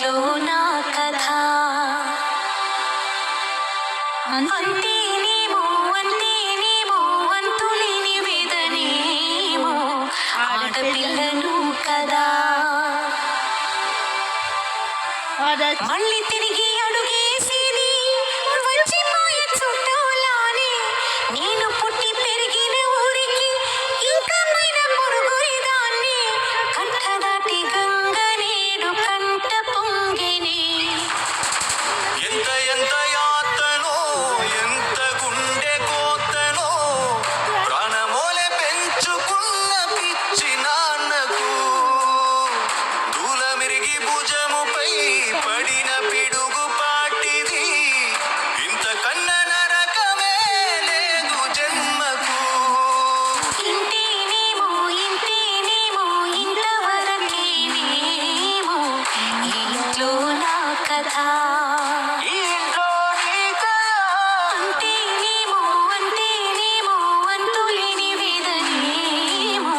ఇంట్లో నా కథ అంతేనేమో అంతేనేమో అంతులేని వేదనేమో ఆడపిల్లను కదా మళ్ళీ తిరిగి అడుగేసేది వచ్చిపోయే చుట్టూలానే నేను పుట్టి పెరిగిన ఊరికి ఇంకా పైన పొరుగురిదాన్ని కంట దాటి గంగ నేడు కంట పొంగిని ఎంత ఎంత యాతనో ఎంత గుండె కోతనో ప్రాణమోలే పెంచుకున్న పిచ్చి నాన్నకు దూల మెరిగి భుజముపై పడిన పిడుగు పాటిది ఇంత కన్న నరకమే లేదు జన్మకు ఇంతేనేమో ఇంతేనేమో ఇంతవరకేనేమో ఇంట్లో నా కథ ఇంట్లో నీ కథ అంతేనేమో అంతేనేమో అంతులేని వేదనేమో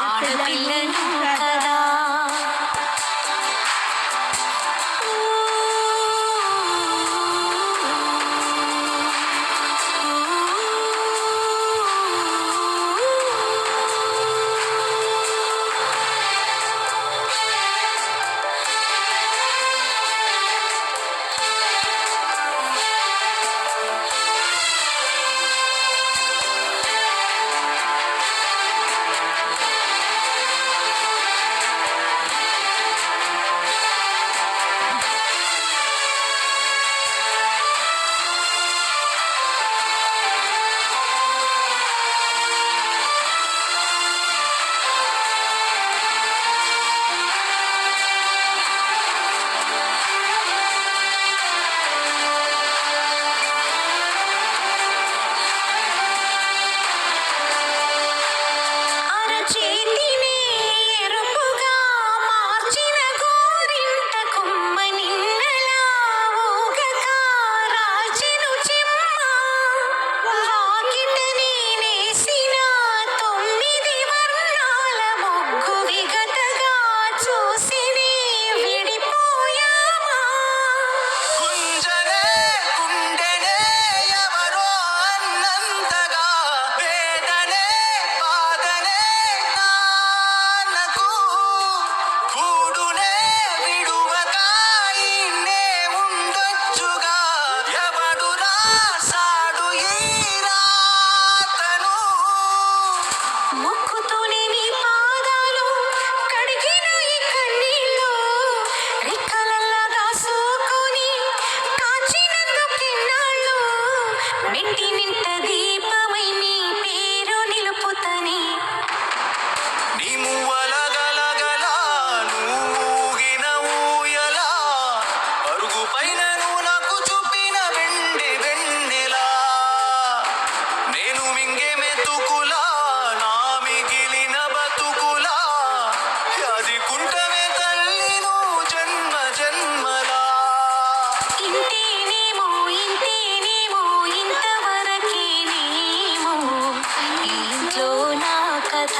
ఆడపిల్లను కదా అరచేతినే ఎరుపుగా మార్చిన గోరింట కొమ్మ నిన్నలా ఊగక రాచెను చెమ్మ వాకిట నేనేసిన 9 వర్ణాల ముగ్గు విగతగా చూసినే విడిపోయామా గుంజనే గుండెనే ఎవరో అన్నంతగా వేదనే బాధనే నాన్నకు కూడునే విడువక ఇన్నే ఉండొచ్చుగా ఎవడు రాసాడు ఈ రాతను మొక్కుతూనే నీ పాదాలు కడిగిన ఈ కన్నీళ్ళు రెక్కలల్లా దాసుకొని కాచినందుకిన్నాళ్ళు మెట్టి నింట దీపమై నీ పేరు నిలుపుతని నీ మువ్వల గలగల నువ్వుగిన ఊయల అరుగు పైన నువ్వు నాకు చూపిన వెండి వెన్నెలా నేను మింగే మెతుకులా నా మిగిలిన బతుకులా అది కుంటమే తల్లి నువ్వు జన్మ జన్మలా ఇంతేనేమో ఇంతేనేమో ఇంతవరకేనేమో ఇంట్లో నా కథ